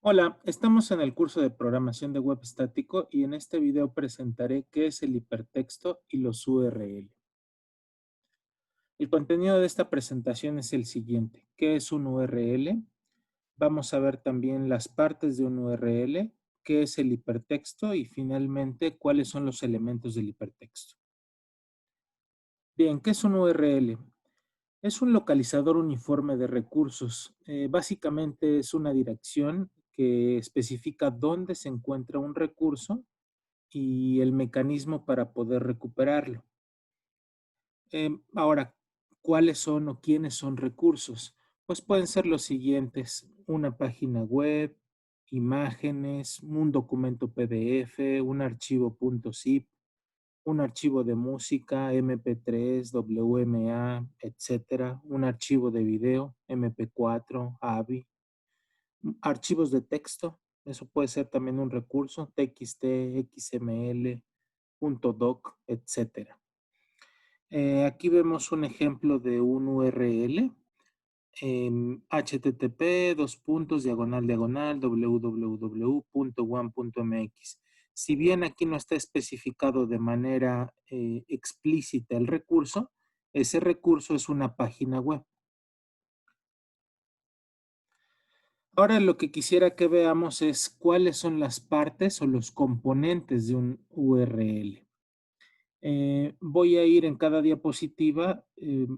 Hola, estamos en el curso de programación de web estático y en este video presentaré qué es el hipertexto y los URL. El contenido de esta presentación es el siguiente: ¿qué es un URL? Vamos a ver también las partes de un URL, qué es el hipertexto y finalmente cuáles son los elementos del hipertexto. Bien, ¿qué es un URL? Es un localizador uniforme de recursos. Básicamente es una dirección que especifica dónde se encuentra un recurso y el mecanismo para poder recuperarlo. Ahora, ¿cuáles son o quiénes son recursos? Pues pueden ser los siguientes: una página web, imágenes, un documento PDF, un archivo .zip, un archivo de música, MP3, WMA, etcétera, un archivo de video, MP4, AVI, archivos de texto, eso puede ser también un recurso, TXT, XML, .doc, etcétera. Aquí vemos un ejemplo de un URL, http www.one.mx. Si bien aquí no está especificado de manera explícita el recurso, ese recurso es una página web. Ahora lo que quisiera que veamos es cuáles son las partes o los componentes de un URL. Voy a ir en cada diapositiva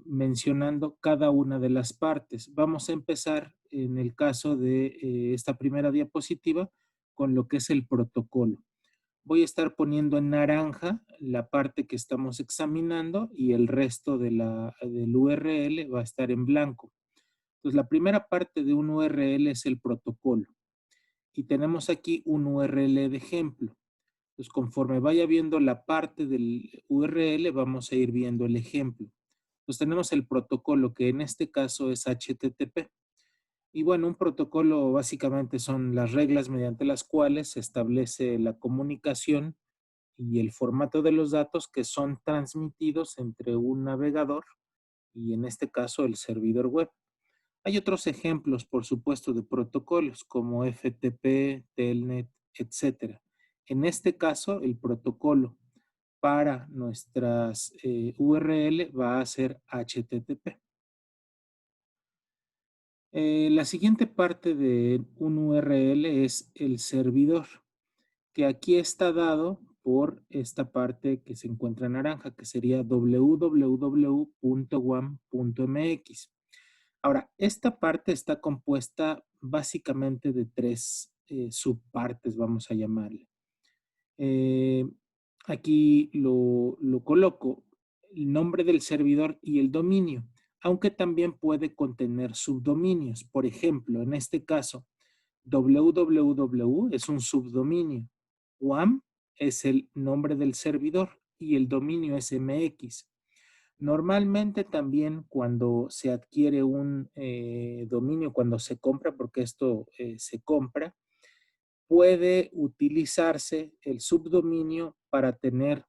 mencionando cada una de las partes. Vamos a empezar en el caso de esta primera diapositiva con lo que es el protocolo. Voy a estar poniendo en naranja la parte que estamos examinando y el resto del URL va a estar en blanco. Entonces, la primera parte de un URL es el protocolo y tenemos aquí un URL de ejemplo. Pues conforme vaya viendo la parte del URL, vamos a ir viendo el ejemplo. Pues tenemos el protocolo, que en este caso es HTTP. Y bueno, un protocolo básicamente son las reglas mediante las cuales se establece la comunicación y el formato de los datos que son transmitidos entre un navegador y en este caso el servidor web. Hay otros ejemplos, por supuesto, de protocolos como FTP, Telnet, etcétera. En este caso, el protocolo para nuestras URL va a ser HTTP. La siguiente parte de un URL es el servidor, que aquí está dado por esta parte que se encuentra en naranja, que sería www.wam.mx. Ahora, esta parte está compuesta básicamente de tres subpartes, vamos a llamarle. Eh, Aquí lo coloco, el nombre del servidor y el dominio, aunque también puede contener subdominios. Por ejemplo, en este caso, www es un subdominio, WAM es el nombre del servidor y el dominio es MX. Normalmente también cuando se adquiere un dominio, cuando se compra, porque esto se compra, puede utilizarse el subdominio para tener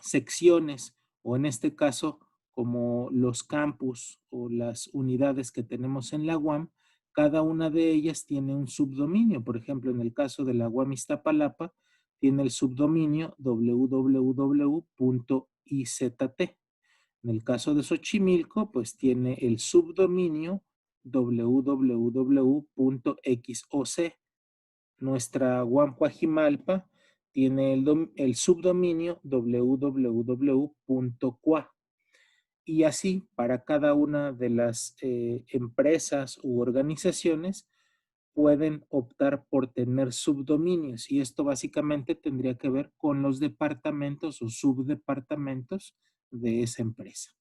secciones o en este caso como los campus o las unidades que tenemos en la UAM, cada una de ellas tiene un subdominio. Por ejemplo, en el caso de la UAM Iztapalapa, tiene el subdominio www.izt. En el caso de Xochimilco, pues tiene el subdominio www.xoc. Nuestra Guampuajimalpa tiene el subdominio www.cua. Y así, para cada una de las empresas u organizaciones, pueden optar por tener subdominios. Y esto básicamente tendría que ver con los departamentos o subdepartamentos de esa empresa.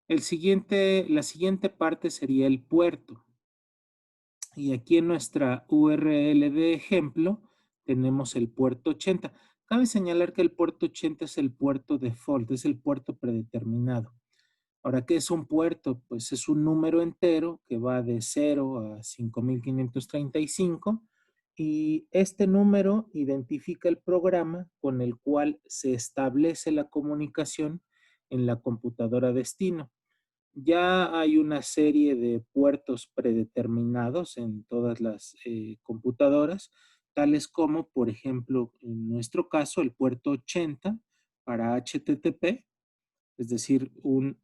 La siguiente parte sería el puerto. Y aquí en nuestra URL de ejemplo tenemos el puerto 80. Cabe señalar que el puerto 80 es el puerto default, es el puerto predeterminado. Ahora, ¿qué es un puerto? Pues es un número entero que va de 0 a 5535 y este número identifica el programa con el cual se establece la comunicación en la computadora destino. Ya hay una serie de puertos predeterminados en todas las computadoras, tales como, por ejemplo, en nuestro caso, el puerto 80 para HTTP, es decir, un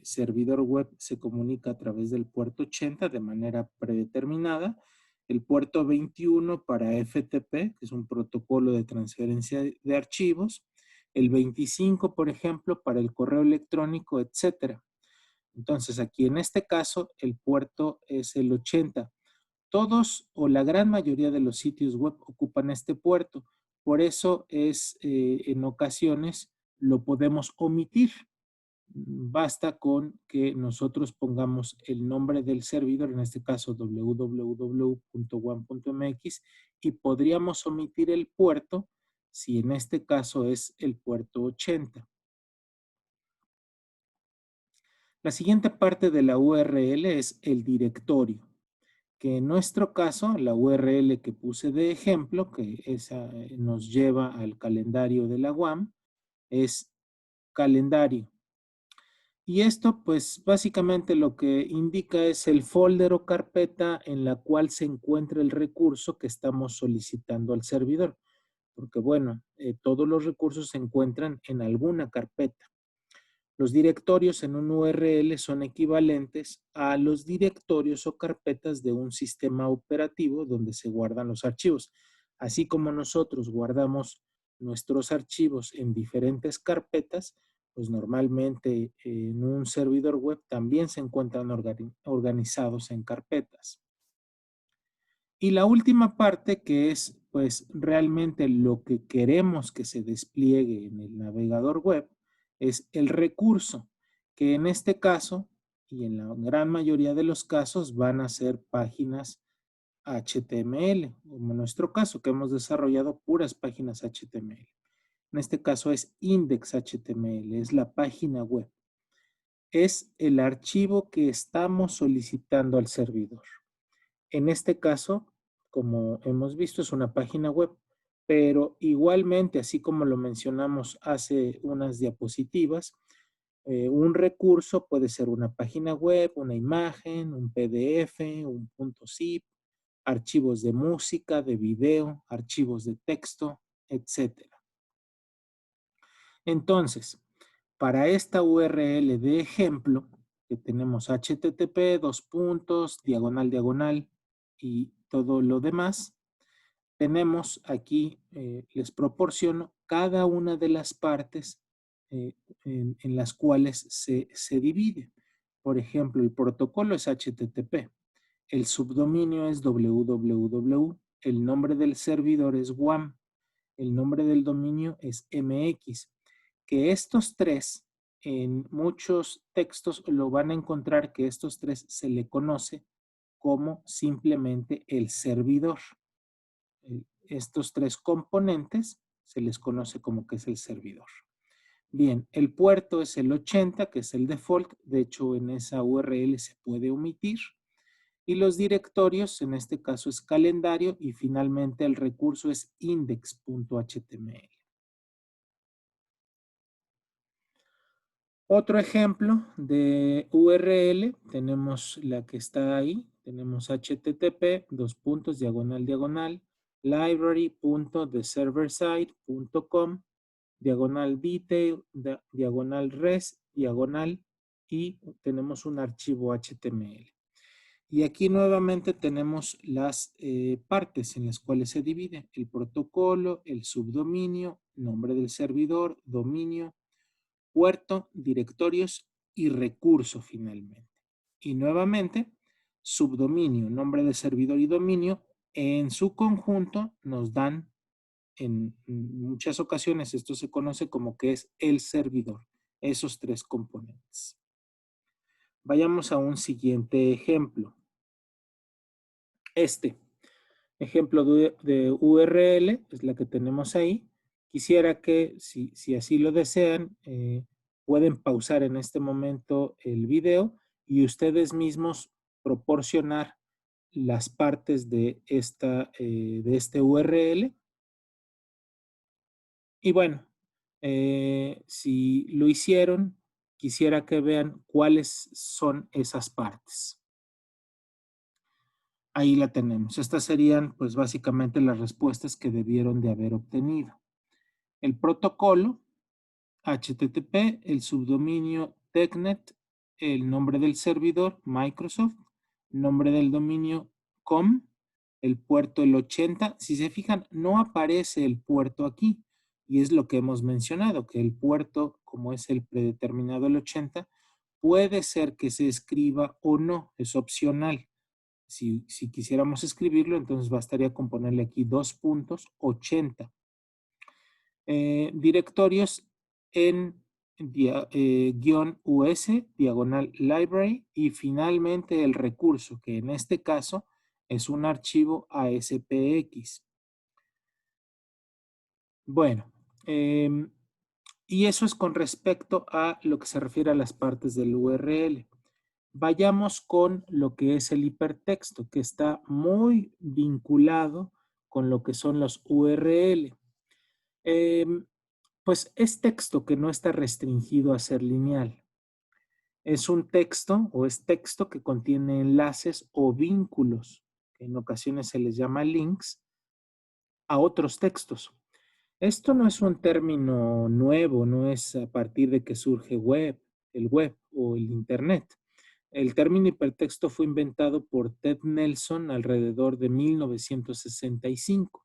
servidor web se comunica a través del puerto 80 de manera predeterminada. El puerto 21 para FTP, que es un protocolo de transferencia de archivos. El 25, por ejemplo, para el correo electrónico, etcétera. Entonces, aquí en este caso, el puerto es el 80. Todos o la gran mayoría de los sitios web ocupan este puerto. Por eso es, en ocasiones, lo podemos omitir. Basta con que nosotros pongamos el nombre del servidor, en este caso www.one.mx, y podríamos omitir el puerto si en este caso es el puerto 80. La siguiente parte de la URL es el directorio, que en nuestro caso, la URL que puse de ejemplo, que esa nos lleva al calendario de la UAM, es calendario. Y esto, pues, básicamente lo que indica es el folder o carpeta en la cual se encuentra el recurso que estamos solicitando al servidor. Porque, bueno, todos los recursos se encuentran en alguna carpeta. Los directorios en un URL son equivalentes a los directorios o carpetas de un sistema operativo donde se guardan los archivos. Así como nosotros guardamos nuestros archivos en diferentes carpetas, pues normalmente en un servidor web también se encuentran organizados en carpetas. Y la última parte, que es pues realmente lo que queremos que se despliegue en el navegador web, es el recurso, que en este caso y en la gran mayoría de los casos van a ser páginas HTML, como en nuestro caso, que hemos desarrollado puras páginas HTML. En este caso es index.html, es la página web. Es el archivo que estamos solicitando al servidor. En este caso, como hemos visto, es una página web, pero igualmente, así como lo mencionamos hace unas diapositivas, un recurso puede ser una página web, una imagen, un PDF, un .zip, archivos de música, de video, archivos de texto, etcétera. Entonces, para esta URL de ejemplo, que tenemos http, diagonal, diagonal y todo lo demás, tenemos aquí, les proporciono cada una de las partes en las cuales se divide. Por ejemplo, el protocolo es HTTP, el subdominio es www, el nombre del servidor es WAM, el nombre del dominio es MX, que estos tres, en muchos textos lo van a encontrar que estos tres se le conoce como simplemente el servidor. Estos tres componentes se les conoce como que es el servidor. Bien, el puerto es el 80, que es el default. De hecho, en esa URL se puede omitir. Y los directorios, en este caso es calendario, y finalmente el recurso es index.html. Otro ejemplo de URL, tenemos la que está ahí, tenemos http, diagonal, diagonal, library.theserverside.com, diagonal detail, diagonal res, diagonal, y tenemos un archivo HTML. Y aquí nuevamente tenemos las partes en las cuales se divide el protocolo, el subdominio, nombre del servidor, dominio, puerto, directorios y recurso finalmente. Y nuevamente, subdominio, nombre de servidor y dominio, en su conjunto nos dan, en muchas ocasiones esto se conoce como que es el servidor, esos tres componentes. Vayamos a un siguiente ejemplo. Este ejemplo de URL es la que tenemos ahí. Quisiera que, si así lo desean, pueden pausar en este momento el video y ustedes mismos proporcionar las partes de este URL. Y bueno, si lo hicieron, quisiera que vean cuáles son esas partes. Ahí la tenemos. Estas serían, pues, básicamente las respuestas que debieron de haber obtenido. El protocolo, HTTP, el subdominio TechNet, el nombre del servidor, Microsoft, nombre del dominio, com, el puerto, el 80. Si se fijan, no aparece el puerto aquí. Y es lo que hemos mencionado, que el puerto, como es el predeterminado el 80, puede ser que se escriba o no, es opcional. Si quisiéramos escribirlo, entonces bastaría con ponerle aquí 2.80. Directorios en -us, diagonal library, y finalmente el recurso, que en este caso es un archivo ASPX. Bueno, y eso es con respecto a lo que se refiere a las partes del URL. Vayamos con lo que es el hipertexto, que está muy vinculado con lo que son los URL. Pues es texto que no está restringido a ser lineal. Es un texto o es texto que contiene enlaces o vínculos, que en ocasiones se les llama links, a otros textos. Esto no es un término nuevo, no es a partir de que surge el web o el internet. El término hipertexto fue inventado por Ted Nelson alrededor de 1965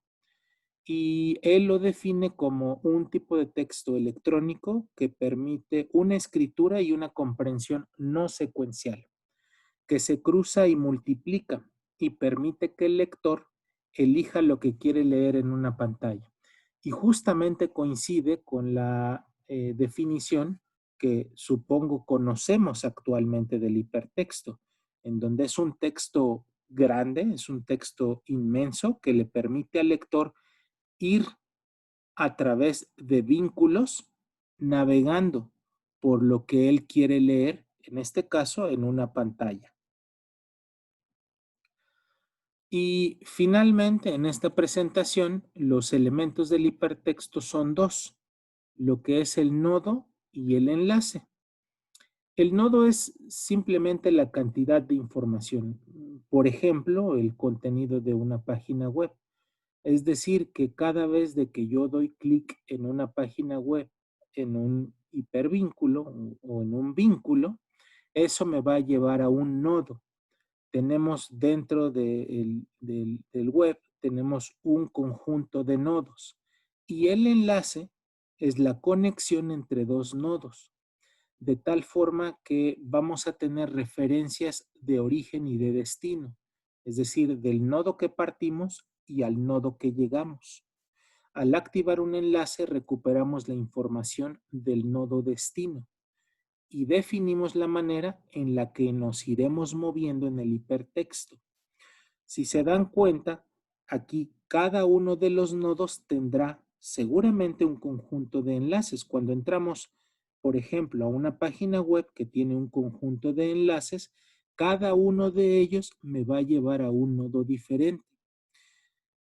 y él lo define como un tipo de texto electrónico que permite una escritura y una comprensión no secuencial, que se cruza y multiplica y permite que el lector elija lo que quiere leer en una pantalla. Y justamente coincide con la definición que supongo conocemos actualmente del hipertexto, en donde es un texto grande, es un texto inmenso que le permite al lector ir a través de vínculos navegando por lo que él quiere leer, en este caso en una pantalla. Y finalmente, en esta presentación, los elementos del hipertexto son dos, lo que es el nodo y el enlace. El nodo es simplemente la cantidad de información, por ejemplo, el contenido de una página web. Es decir, que cada vez de que yo doy clic en una página web, en un hipervínculo o en un vínculo, eso me va a llevar a un nodo. Tenemos dentro del web, tenemos un conjunto de nodos y el enlace es la conexión entre dos nodos, de tal forma que vamos a tener referencias de origen y de destino, es decir, del nodo que partimos y al nodo que llegamos. Al activar un enlace recuperamos la información del nodo destino y definimos la manera en la que nos iremos moviendo en el hipertexto. Si se dan cuenta, aquí cada uno de los nodos tendrá seguramente un conjunto de enlaces. Cuando entramos, por ejemplo, a una página web que tiene un conjunto de enlaces, cada uno de ellos me va a llevar a un nodo diferente.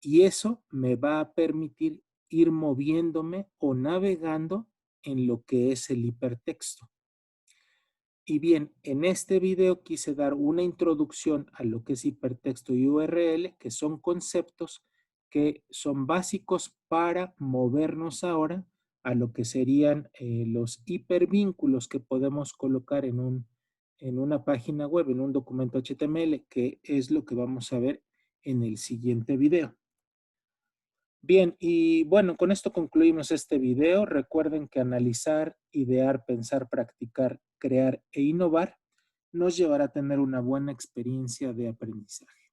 Y eso me va a permitir ir moviéndome o navegando en lo que es el hipertexto. Y bien, en este video quise dar una introducción a lo que es hipertexto y URL, que son conceptos que son básicos para movernos ahora a lo que serían los hipervínculos que podemos colocar en una página web, en un documento HTML, que es lo que vamos a ver en el siguiente video. Bien, y bueno, con esto concluimos este video. Recuerden que analizar, idear, pensar, practicar, crear e innovar nos llevará a tener una buena experiencia de aprendizaje.